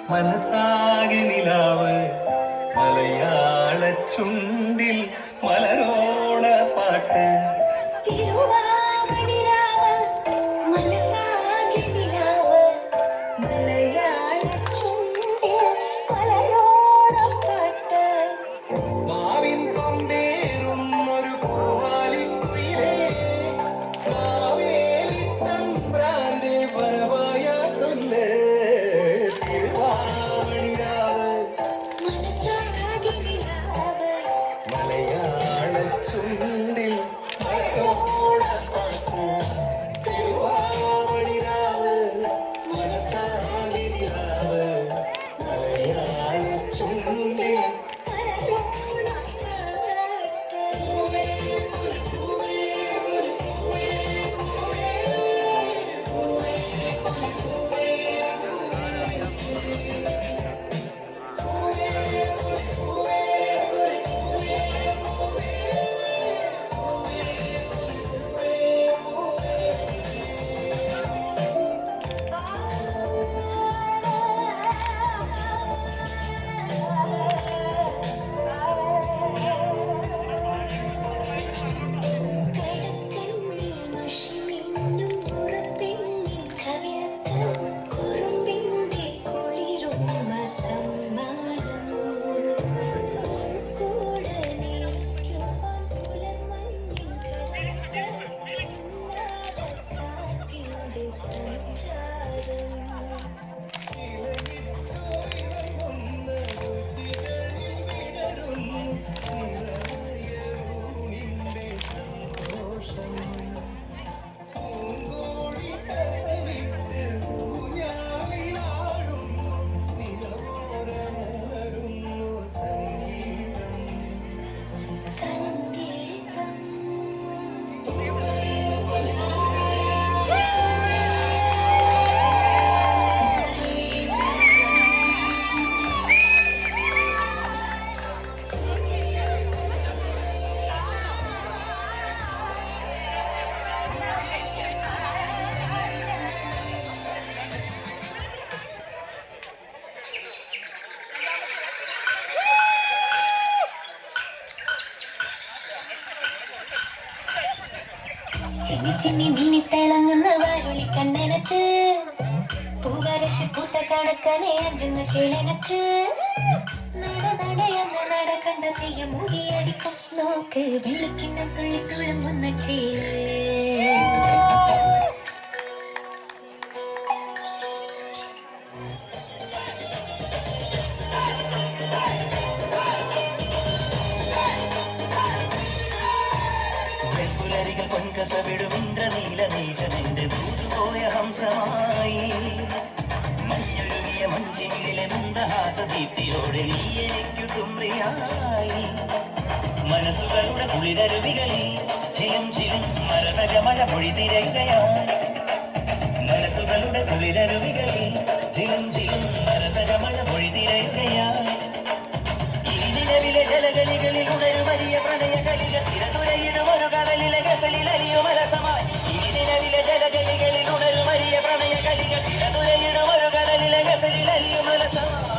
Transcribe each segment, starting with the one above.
മനസ്സാകെ നിലാവ് മലയാള ചുണ്ടിൽ മലരോണ പാട്ട് ചിന്നി ചിന്നി മിന്നി തിളങ്ങുന്ന വാരുളി കണ്ണനത്ത് പൂവരശി പൂത്ത കണക്കനെ അഞ്ചുന്ന ചേലനത്ത് നടനടയെന്ന നട കണ്ട തീയ മുടിയടിക്കും നോക്ക് വെള്ളിക്കിണ്ണ തുള്ളി തുളുമ്പുന്ന ചേല് ഇന്ദ്രനീലനീലനെന്റെ ദൂതുപോയ ഹംസമായി മഞ്ഞൊരുങ്ങിയ മഞ്ചിനിലെ മന്ദഹാസദീപ്തിയോടെ നീ എനിക്കു തുമ്പിയായി മനസ്സുകളുടെ കുളിരരുവികളിൽ ചിലും ചിലും മരണകമഴ മൊഴി തിരയുകയായി മനസ്സുകളുടെ കുളിരരുവികളിൽ ചിലും ചിലും മരണകമഴ മൊഴി തിരയുകയായി ഈ നിലവിലെ ജലഗലികളിൽ ഉണരുമരിയ പ്രണയ കലിക തിരതുരയിടും ഒരു കടലിലെ ഗസലിലരിയും അലസമായി ഈ നിലവിലെ ജലഗലികളിൽ ഉണരുമരിയ പ്രണയ കലിക തിരതുരയിടും ഒരു കടലിലെ ഗസലിലരിയും അലസമായി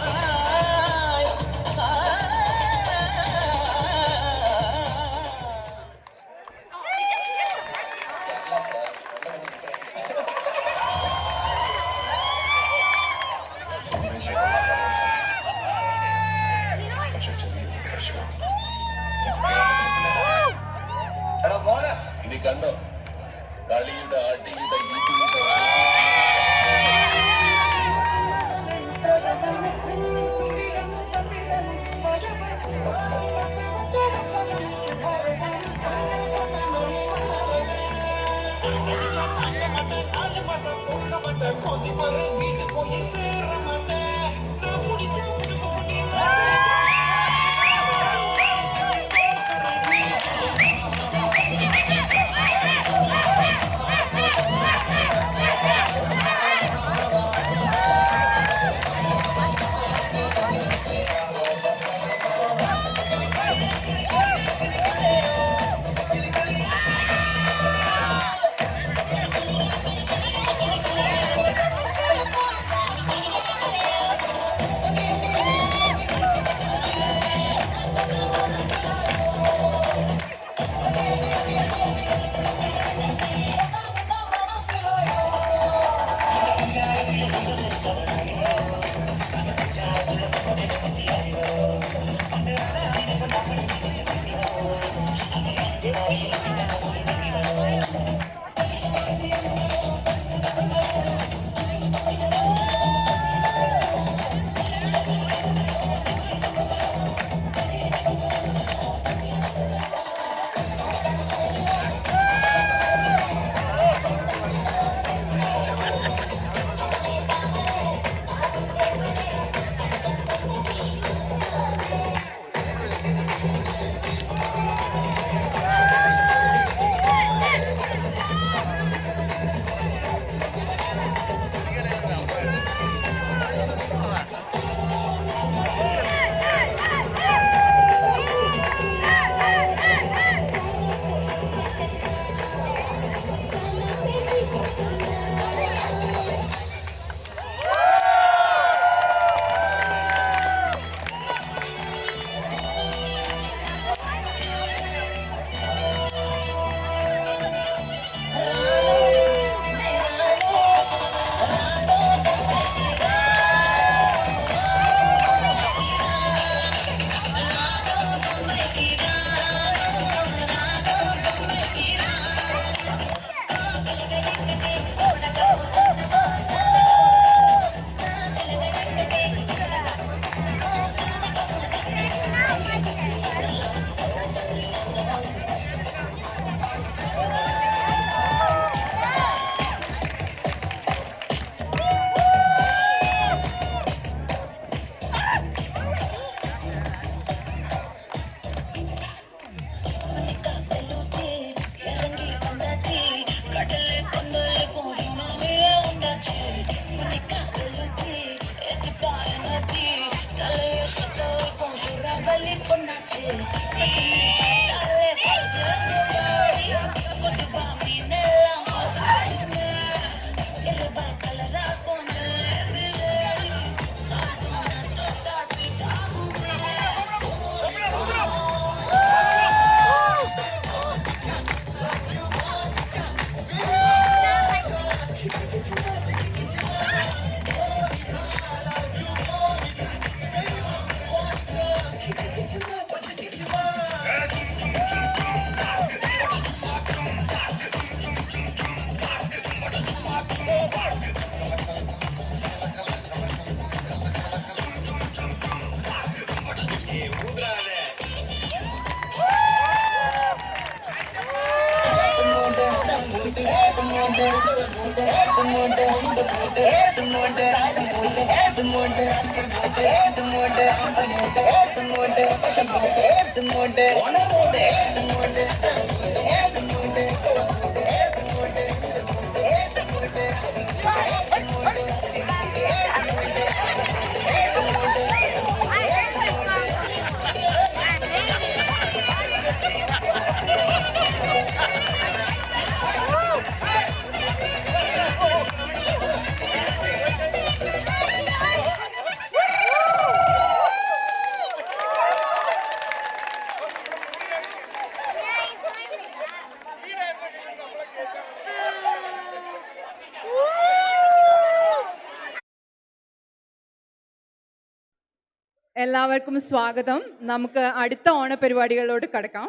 എല്ലാവർക്കും സ്വാഗതം. നമുക്ക് അടുത്ത ഓണപരിപാടികളിലോട്ട് കടക്കാം.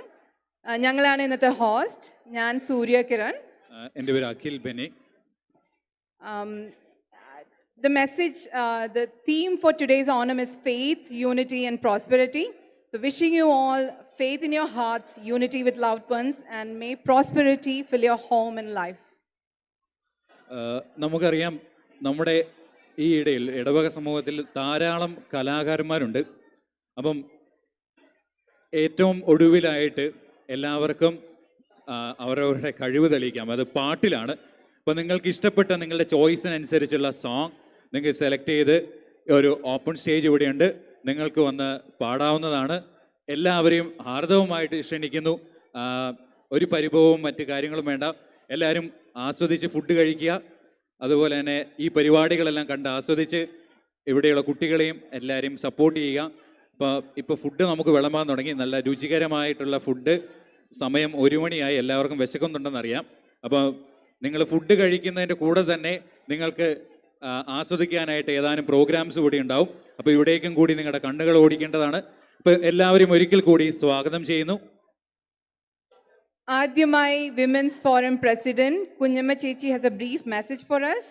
ഞങ്ങളാണ് ഇന്നത്തെ ഹോസ്റ്റ്. ഞാൻ സൂര്യ കിരൺ. എൻ്റെ പേര് Akhil Bani. The message, the theme for today's Onam is faith, unity and prosperity. So wishing you all faith in your hearts, unity with loved ones, and may prosperity fill your home and life. നമുക്കറിയാം, നമ്മുടെ ഈ ഇടയിൽ ഇടവക സമൂഹത്തിൽ ധാരാളം കലാകാരന്മാരുണ്ട്. അപ്പം ഏറ്റവും ഒടുവിലായിട്ട് എല്ലാവർക്കും അവരവരുടെ കഴിവ് തെളിയിക്കാം. അത് പാട്ടിലാണ്. അപ്പോൾ നിങ്ങൾക്ക് ഇഷ്ടപ്പെട്ട നിങ്ങളുടെ ചോയ്സിനനുസരിച്ചുള്ള സോങ് നിങ്ങൾക്ക് സെലക്ട് ചെയ്ത് ഒരു ഓപ്പൺ സ്റ്റേജ് ഇവിടെയുണ്ട്, നിങ്ങൾക്ക് വന്ന് പാടാവുന്നതാണ്. എല്ലാവരെയും ഹാർദവമായിട്ട് ക്ഷണിക്കുന്നു. ഒരു പരിഭവവും മറ്റു കാര്യങ്ങളും വേണ്ട. എല്ലാവരും ആസ്വദിച്ച് ഫുഡ് കഴിക്കുക. അതുപോലെ തന്നെ ഈ പരിപാടികളെല്ലാം കണ്ട് ആസ്വദിച്ച് ഇവിടെയുള്ള കുട്ടികളെയും എല്ലാവരെയും സപ്പോർട്ട് ചെയ്യുക. ഇപ്പോൾ ഫുഡ് നമുക്ക് വിളമ്പാൻ തുടങ്ങി. നല്ല രുചികരമായിട്ടുള്ള ഫുഡ്. സമയം 1 മണിയായി. എല്ലാവർക്കും വിശക്കുന്നുണ്ടെന്നറിയാം. അപ്പോൾ നിങ്ങൾ ഫുഡ് കഴിക്കുന്നതിൻ്റെ കൂടെ തന്നെ നിങ്ങൾക്ക് ആസ്വദിക്കാനായിട്ട് ഏതാനും പ്രോഗ്രാംസ് കൂടി ഉണ്ടാവും. അപ്പോൾ ഇവിടേക്കും കൂടി നിങ്ങളുടെ കണ്ണുകൾ ഓടിക്കേണ്ടതാണ്. ഇപ്പോൾ എല്ലാവരും ഒരിക്കൽ കൂടി സ്വാഗതം ചെയ്യുന്നു. ആദ്യമായി വിമൻസ് ഫോറം പ്രസിഡന്റ് കുഞ്ഞമ്മ ചേച്ചി has A brief message for us.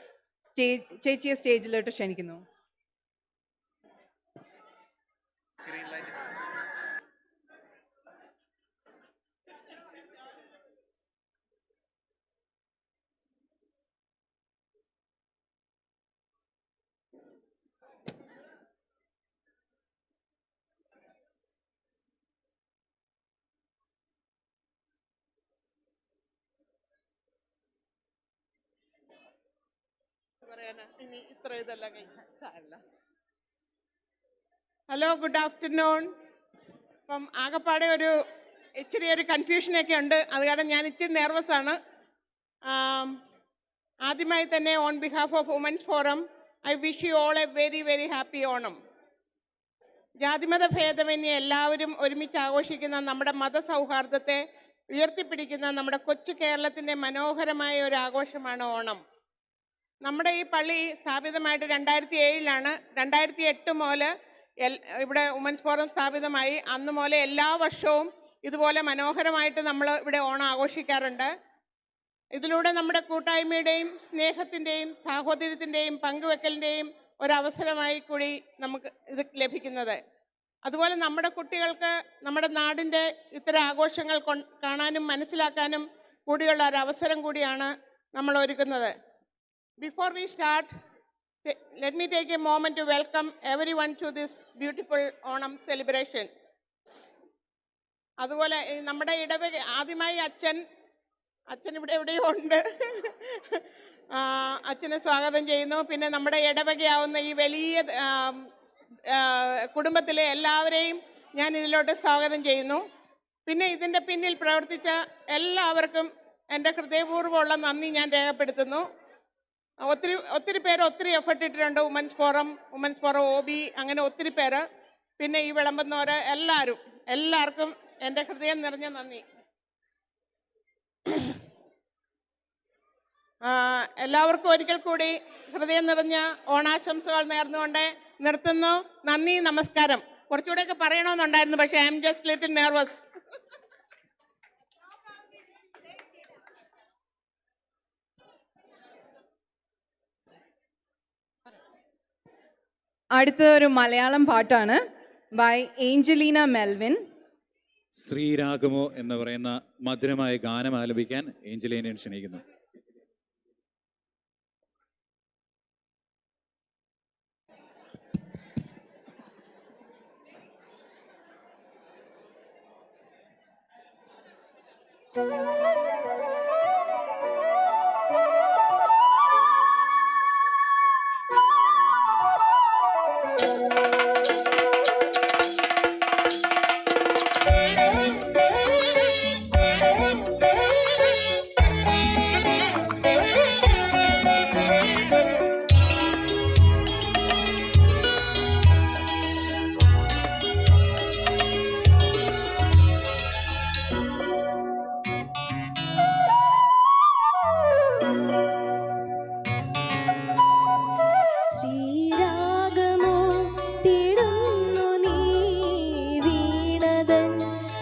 ചേച്ചിയെ സ്റ്റേജിലോട്ട് ക്ഷണിക്കുന്നു. Hello, good afternoon. അപ്പം ആകെപ്പാടെ ഇച്ചിരി കൺഫ്യൂഷനൊക്കെ ഉണ്ട്. അത് കാരണം ഞാൻ ഇച്ചിരി നെർവസ് ആണ്. ആദ്യമായി തന്നെ on behalf of women's forum I wish you all a very very happy Onam. ജാതിമത ഭേദമന്യേ എല്ലാവരും ഒരുമിച്ച് ആഘോഷിക്കുന്ന നമ്മുടെ മതസൗഹാർദ്ദത്തെ ഉയർത്തിപ്പിടിക്കുന്ന നമ്മുടെ കൊച്ചു കേരളത്തിൻ്റെ മനോഹരമായ ഒരു ആഘോഷമാണ് ഓണം. നമ്മുടെ ഈ പള്ളി സ്ഥാപിതമായിട്ട് 2007 2008 മുതൽ ഇവിടെ വുമൻസ് ഫോറം സ്ഥാപിതമായി. അന്ന് മുതൽ എല്ലാ വർഷവും ഇതുപോലെ മനോഹരമായിട്ട് നമ്മൾ ഇവിടെ ഓണം ആഘോഷിക്കാറുണ്ട്. ഇതിലൂടെ നമ്മുടെ കൂട്ടായ്മയുടെയും സ്നേഹത്തിൻ്റെയും സാഹോദര്യത്തിൻ്റെയും പങ്കുവെക്കലിൻ്റെയും ഒരവസരമായി കൂടി നമുക്ക് ഇത് ലഭിക്കുന്നത്. അതുപോലെ നമ്മുടെ കുട്ടികൾക്ക് നമ്മുടെ നാടിൻ്റെ ഇത്തരം ആഘോഷങ്ങൾ കാണാനും മനസ്സിലാക്കാനും കൂടിയുള്ള ഒരവസരം കൂടിയാണ് നമ്മൾ ഒരുക്കുന്നത്. Before we start, let me take a moment to welcome everyone to this beautiful Onam celebration. അതുപോലെ നമ്മുടെ ഇടവക ആദ്യമായി അച്ഛൻ ഇവിടെ എവിടെയോ ഉണ്ട്. അച്ഛനെ സ്വാഗതം ചെയ്യുന്നു. പിന്നെ നമ്മുടെ ഇടവകയാവുന്ന ഈ വലിയ കുടുംബത്തിലെ എല്ലാവരെയും ഞാൻ ഇതിലോട്ട് സ്വാഗതം ചെയ്യുന്നു. പിന്നെ ഇതിൻ്റെ പിന്നിൽ പ്രവർത്തിച്ച എല്ലാവർക്കും എൻ്റെ ഹൃദയപൂർവ്വമുള്ള നന്ദി ഞാൻ രേഖപ്പെടുത്തുന്നു. ഒത്തിരി പേര് ഒത്തിരി എഫർട്ട് ഇട്ടിട്ടുണ്ട്. വുമൻസ് ഫോറം OB, അങ്ങനെ ഒത്തിരി പേര്. പിന്നെ ഈ വിളമ്പുന്നവർ എല്ലാവർക്കും എൻ്റെ ഹൃദയം നിറഞ്ഞ നന്ദി. എല്ലാവർക്കും ഒരിക്കൽ കൂടി ഹൃദയം നിറഞ്ഞ ഓണാശംസകൾ നേർന്നുകൊണ്ട് നിർത്തുന്നു. നന്ദി, നമസ്കാരം. കുറച്ചുകൂടെയൊക്കെ പറയണമെന്നുണ്ടായിരുന്നു, പക്ഷേ I am just little nervous. അടുത്ത ഒരു മലയാളം പാട്ടാണ് ബൈ ഏഞ്ചലീന മെൽവിൻ. ശ്രീരാഗമോ എന്ന് പറയുന്ന മധുരമായ ഗാനം ആലപിക്കാൻ ഏഞ്ചലീനയെ ക്ഷണിക്കുന്നു. ശ്രീരാഗമോ തേടുന്നു നീ വീണതൻ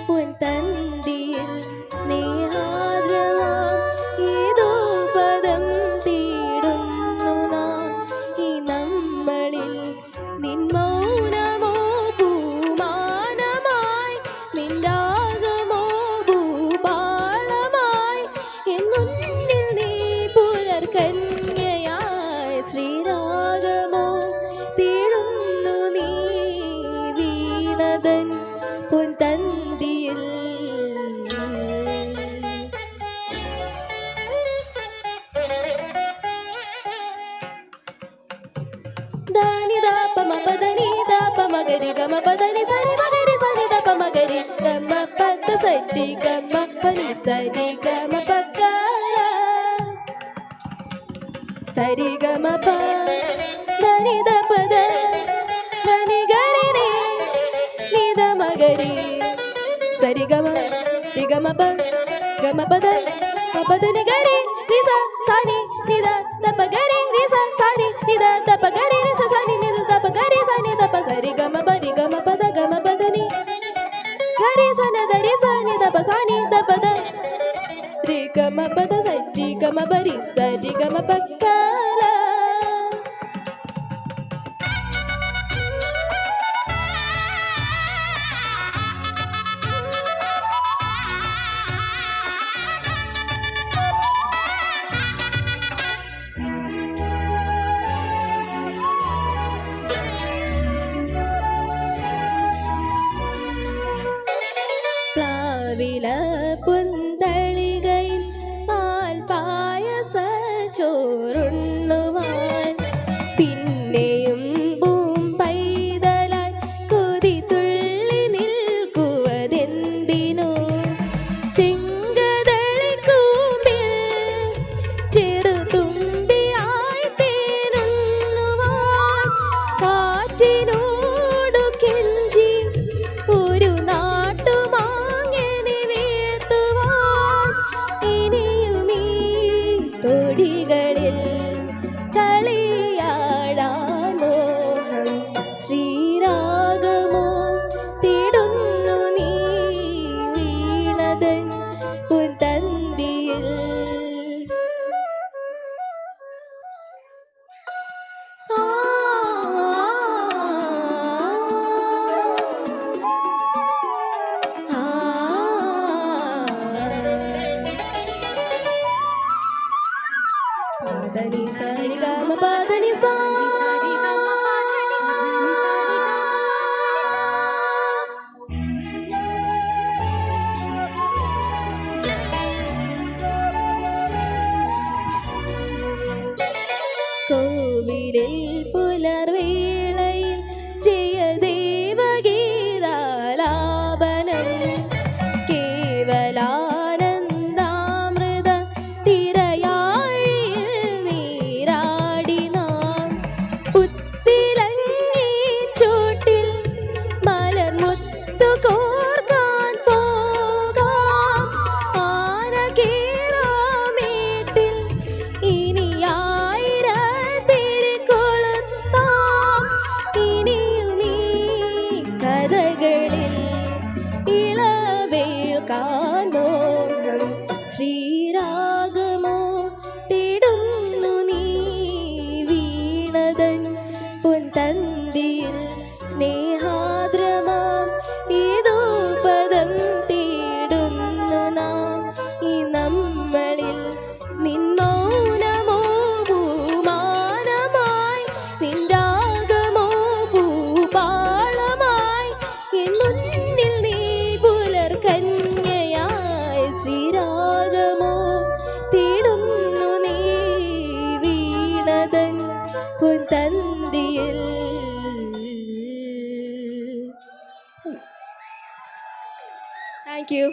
പൊൻതന്തിയിൽ സ്നേഹാദ്രമാം ഏതോ പദം തേടുന്നു നാം ഈ നമ്മളിൽ. നിൻ മൗനമോ പൂമാനമായി, നിൻ രാഗമോ ഭൂപാളമായി, എൻ മുന്നിൽ നീ പുലർകന്യയായി. ശ്രീരാഗമോ തേടുന്നു നീ വീണതൻ പൊൻതന്തിയിൽ. ധാനി ദാപ മപദനി ദാപ മഗരി ഗമ പദനി സരി മഗരി സനി ദപ മഗരി ഗമ പദ സരി ഗമ പനി സരി ഗമ പക്കര സരി ഗമ പ ധനി ദപ ധ ധനി ഗരി നി നി ധ മഗരി സരി ഗമ രി ഗമ പ ഗമ പദ മപദനി ഗരി രി സ സാനി നി ധ ദപ ഗരി രി സ സാനി നി ധ ദപ ഗരി രി സ സാനി നി ധ ദപ ഗരി സാനി ദപ സരി ഗമ പരി ഗമ പദ ഗമ പദനി ഗരി സന ധരി സാനി ദപ സാനി ദപ ധ രി ഗമ പദ സരി ഗമ പരി സരി ഗമ പക്കല. പ്ലാവില പുന്തളികയിൽ പാൽ പായസ ചോറ് പൊൻതന്തിയിൽ സ്നേഹാദ്രമാം ഏതോ പദം തേടുന്നു നാം. ഈ നമ്മളിൽ നിൻ മൗനമോ ഭൂമാനമായി, നിൻരാഗമോ ഭൂപാളമായി, എൻ മുന്നിൽ നീ പുലർകന്യയായി. ശ്രീരാഗമോ തേടുന്നു നീ വീണതൻ പൊൻതന്തിയിൽ. Thank you.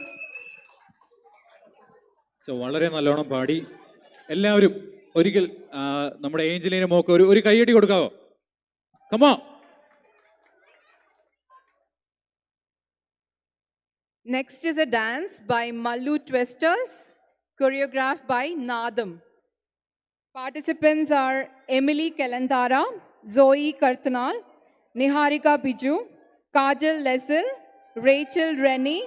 സോ വളരെ നല്ലോണം പാടി. എല്ലാവരും ഒരിക്കൽ നമ്മുടെ ഏഞ്ചലിനെ മോക്ക് ഒരു കൈയടി കൊടുക്കാവോ? Come on. Next is a dance by Mallu Twisters, choreographed by Nadam. Participants are Emily Kelantara, Zoe Kartanal, Niharika Biju, Kajal Lesel, Rachel Rennie,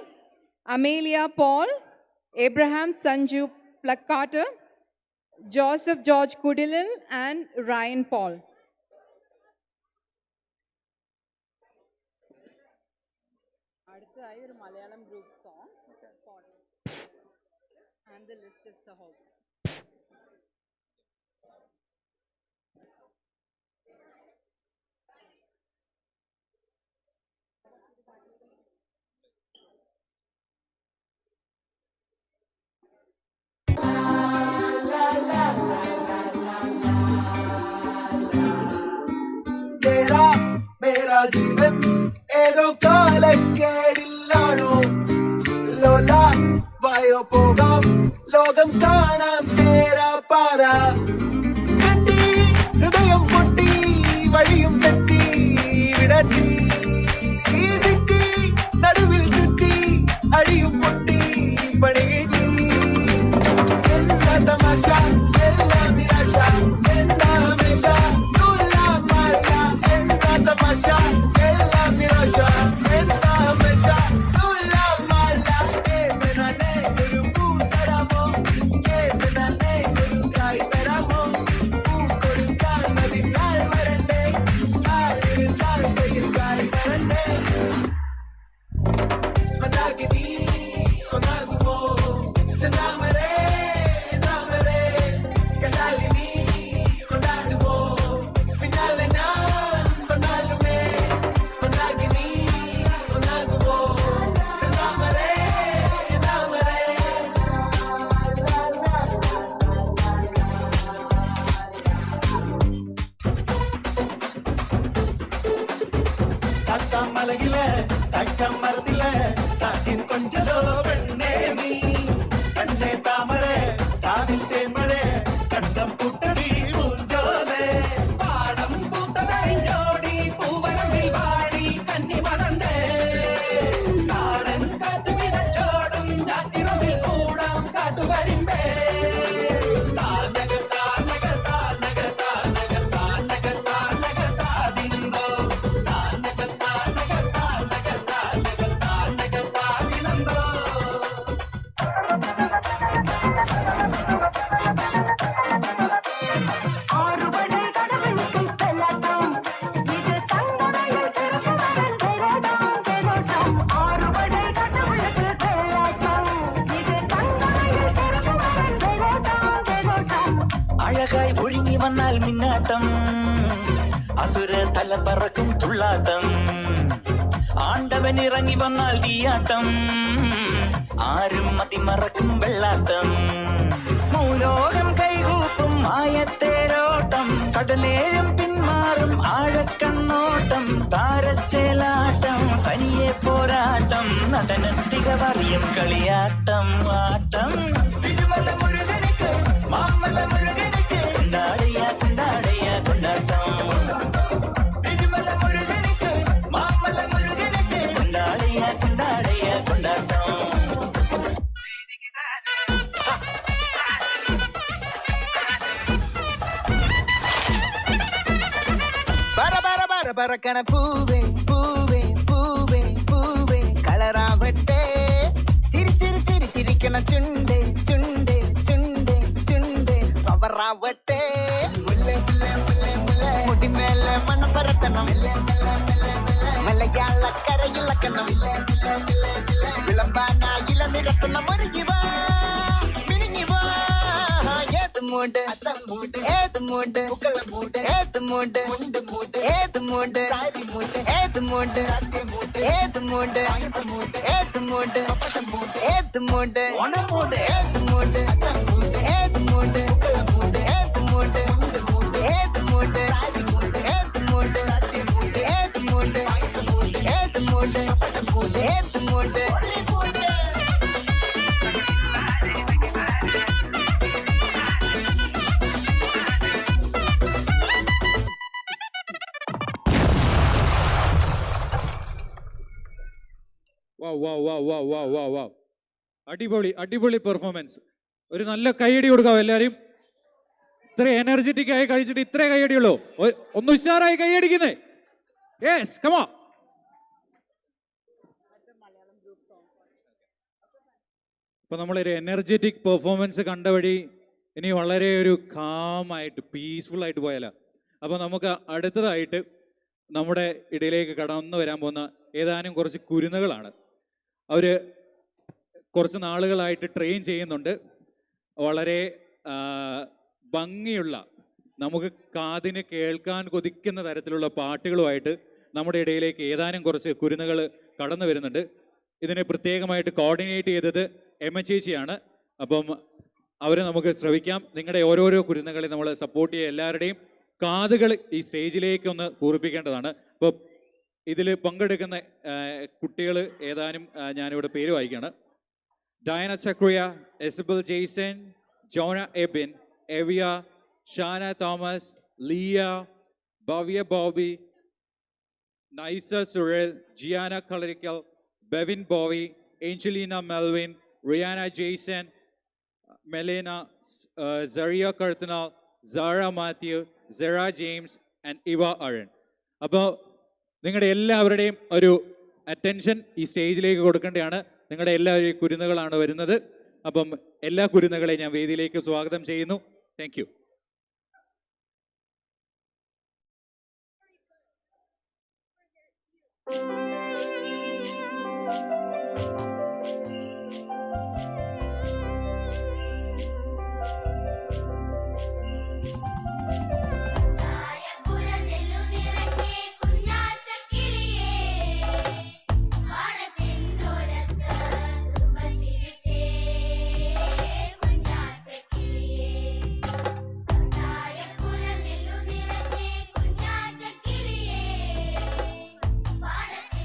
Amelia Paul, Abraham Sanju Plakata, Joseph George Kudilil, and Ryan Paul. അടുത്തതായി ഒരു Malayalam group song, and the list is the whole. तेरा मेरा जीवन ഏതോ കാലക്കേടില്ലാണോ ലോല വായോ പോകാം ലോകം കാണാം തേരാ പാറ കെട്ടി ഹൃദയം പൊട്ടി വഴിയും തെറ്റി വിടത്തി സിറ്റി നടുവിൽ ചുറ്റി അടിയും പൊട്ടി പണി കിട്ടി എന്താ തമാശ എല്ലാം നിരാശ എന്താ ഹമേശ மலையில தக்கம் மரத்தில காற்றின் கொஞ்சலோ பெண்ணே நீ கண்ணே தாமரை காதில் தேன்மழை கண்டம் பூட்டடி பூஞ்சோலே பாடம் பூத்தவரைஞ்சோடி பூவரம்பில் வாடி கன்னி மணந்தே காடன் காத்து விதச்சோடும் ஜாத்திரமில் கூடம் காட்டு வரிம்பே அழகாய் ஒருங்கி வந்தால் மின்னாட்டம் அசுர தல பறக்கும் துள்ளாட்டம் ஆண்டவன் இறங்கி வந்தால் தீயாட்டம் ஆறும் மதி மறக்கும் வெள்ளாட்டம் மூலோகம் கைகூப்பும் மாயத்தேரோட்டம் கடலேழும் பின்மாறும் ஆழக்கண்ணோட்டம் தாரச்சேலாட்டம் தனியே போராட்டம் நடனத்திக வரியும் களியாட்டம் ஆட்டம் திருமல முருகனுக்கு மாமல முருகனுக்கு கொண்டாடையா கொண்டாடையா கொண்டாட்டம் திருமல முருகனுக்கு மாமல முருகனுக்கு கொண்டாடையா கொண்டாடையா கொண்டாட்டம் பறக்கண பூவே பூவே பூவே பூவே கலராவட்டே சிரி சிரி சிரி சிரிக்கண சுண்டே சுண்டே சுண்டே சுண்டே பவராவட்டே முல்லை முல்லை முல்லை முல்லை முடி மேல மண்ண பறக்க ഇളക്കണം വിളമ്പാനായില നിരത്തുന്ന മുരുകിവാ മിനിങ്ങിവാ ഏത് മൂട് ഏത് മൂട് ഏത് മൂട് ഏത് മൂട് ഏത് മൂട് ഏത് മൂട് ഏത് മൂട് ഏത് മൂട് ഓണമൂട് ഏത് മൂട് ഏത് മൂട് ഏത് മൂട് ഏത് മൂട് ഏത് മൂട് ഏത് മൂട് ഏത് മൂട് ഏത് മൂട് വാ അടിപൊളി അടിപൊളി പെർഫോമൻസ്. ഒരു നല്ല കൈയടി കൊടുക്കാവോ എല്ലാവരും? ഇത്ര എനർജറ്റിക് ആയി കഴിച്ചിട്ട് ഇത്രേ കൈയടിയുള്ളൂ. ഒന്ന് ഉഷാറായി കൈയടിക്കുന്നേ. Yes, come on. ഇപ്പൊ നമ്മളൊരു എനർജറ്റിക് പെർഫോമൻസ് കണ്ട വഴി ഇനി വളരെ ഒരു കാമായിട്ട് പീസ്ഫുൾ ആയിട്ട് പോയാലോ. അപ്പൊ നമുക്ക് അടുത്തതായിട്ട് നമ്മുടെ ഇടയിലേക്ക് കടന്നു വരാൻ പോകുന്ന ഏതാനും കുറച്ച് കുരുന്നുകളാണ്. അവർ കുറച്ച് നാളുകളായിട്ട് ട്രെയിൻ ചെയ്യുന്നുണ്ട്. വളരെ ഭംഗിയുള്ള, നമുക്ക് കാതിന് കേൾക്കാൻ കൊതിക്കുന്ന തരത്തിലുള്ള പാട്ടുകളുമായിട്ട് നമ്മുടെ ഇടയിലേക്ക് ഏതാനും കുറച്ച് കുരുന്നുകൾ കടന്നു വരുന്നുണ്ട്. ഇതിനെ പ്രത്യേകമായിട്ട് കോർഡിനേറ്റ് ചെയ്തത് ചേച്ചിയാണ്. അപ്പം അവരെ നമുക്ക് ശ്രവിക്കാം. നിങ്ങളുടെ ഓരോരോ കുരുന്നുകളെ നമ്മൾ സപ്പോർട്ട് ചെയ്യുക. എല്ലാവരുടെയും കാതുകൾ ഈ സ്റ്റേജിലേക്ക് ഒന്ന് കൂർപ്പിക്കേണ്ടതാണ്. അപ്പോൾ ഇതിൽ പങ്കെടുക്കുന്ന കുട്ടികൾ ഏതാനും ഞാനിവിടെ പേര് വായിക്കുകയാണ്. ഡയന സക്രിയ, എസബൽ ജെയ്സൺ, ജോന എബിൻ, എവിയ, ഷാന തോമസ്, ലിയ, ഭവ്യ ബോബി, നൈസ സുരേൽ, ജിയാന കളരിക്കൽ, ബെവിൻ ബോവി, ഏഞ്ചലീന മെൽവിൻ, റിയാന ജെയ്സൺ, മെലേന, സറിയ കർത്തനാൽ, സാറ മാത്യു, സെറ ജെയിംസ് ആൻഡ് ഇവ അരുൺ. അപ്പോൾ നിങ്ങളുടെ എല്ലാവരുടെയും ഒരു അറ്റൻഷൻ ഈ സ്റ്റേജിലേക്ക് കൊടുക്കേണ്ടതാണ്. നിങ്ങളുടെ എല്ലാവരും കുരുന്നുകളാണ് വരുന്നത്. അപ്പം എല്ലാ കുരുന്നുകളെയും ഞാൻ വേദിയിലേക്ക് സ്വാഗതം ചെയ്യുന്നു. Thank you. പാടത്തെ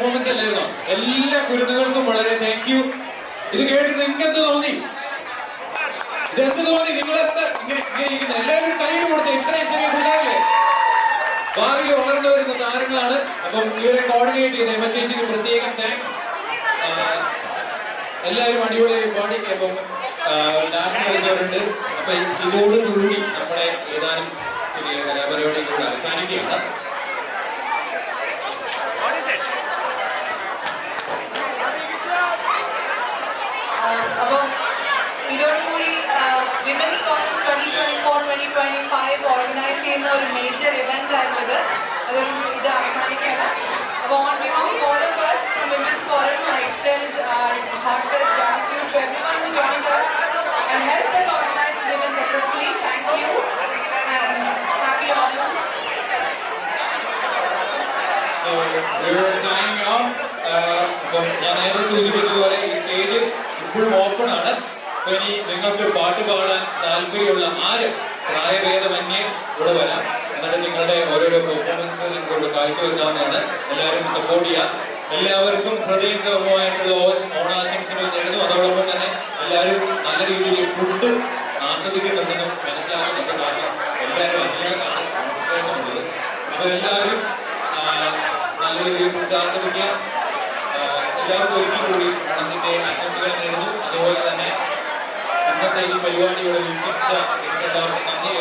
പെർഫോമൻസ് അല്ലായിരുന്നോ? എല്ലാ കുരുന്നുകൾക്കും വളരെ താങ്ക് യു. ഇത് കേട്ടിട്ട് നിങ്ങൾക്ക് എന്ത് തോന്നി? ഇതെന്ത് തോന്നി? നിങ്ങളെത്ര എല്ലാവരും കൈയ്യിൽ കൊടുത്ത ഇത്രയും ചെറിയ പിള്ളേരല്ലേ, ഭാവിയിൽ വളർന്നു വരുന്ന താരങ്ങളാണ്. അപ്പം ഇവരെ കോർഡിനേറ്റ് ചെയ്ത് എം ചേച്ചിക്ക് പ്രത്യേകം താങ്ക്സ്. എല്ലാവരും അടിപൊളിയായി പാടി. അപ്പം ഡാൻസ് കളിച്ചവരുണ്ട്. അപ്പൊ ഇതോടുകൂടി നമ്മുടെ ഏതാനും ചെറിയ കലാപരിപാടികൾ അവസാനിക്കുകയാണ്. അപ്പം ഇതോടുകൂടി വിമൻസ് ഫോറം 2024-2025 ഓർഗനൈസ് ചെയ്യുന്ന ഒരു മേജർ ഇവന്റ് ആയിരുന്നു ഇത്. ഇത് അവസാനിക്കുകയാണ്. അപ്പോൾ on behalf of all of us from Women's Forum, I extend our heartfelt gratitude to everyone who joined us and helped us organize this event successfully. Thank you and happy Onam. So we are signing off. അപ്പം ഞാൻ നേരത്തെ സൂചിപ്പിച്ചതുപോലെ ഈ stage ഇപ്പോഴും open ആണ്. അപ്പൊ ഇനി നിങ്ങൾക്ക് പാട്ട് പാടാൻ താല്പര്യമുള്ള ആര് പ്രായഭേദമന്യേ ഇവിടെ വരാം. എന്നിട്ട് നിങ്ങളുടെ ഓരോരോ പെർഫോമൻസ് നിങ്ങൾക്ക് കാഴ്ചവെക്കാവുന്നതാണ്. എല്ലാവരും സപ്പോർട്ട് ചെയ്യാം. എല്ലാവർക്കും ഹൃദയംഗമമായിട്ടുള്ള ഓണാശംസകൾ നേരുന്നു. അതോടൊപ്പം തന്നെ എല്ലാവരും നല്ല രീതിയിൽ ഫുഡ് ആസ്വദിക്കുന്നുണ്ടെന്നും മനസ്സിലാക്കുന്നുണ്ട്. കാരണം എല്ലാവരും അതിനകത്താണ് ഉള്ളത്. അപ്പൊ എല്ലാവരും നല്ല രീതിയിൽ ഫുഡ് ആസ്വദിക്കുക. എല്ലാവർക്കും ഒരിക്കൽ കൂടി ഓണത്തിന്റെ ആശംസകൾ നേരുന്നു. അതുപോലെ തന്നെ ഇന്നത്തെ ഈ പരിപാടിയോട് വീക്ഷിച്ച എല്ലാവർക്കും നന്ദി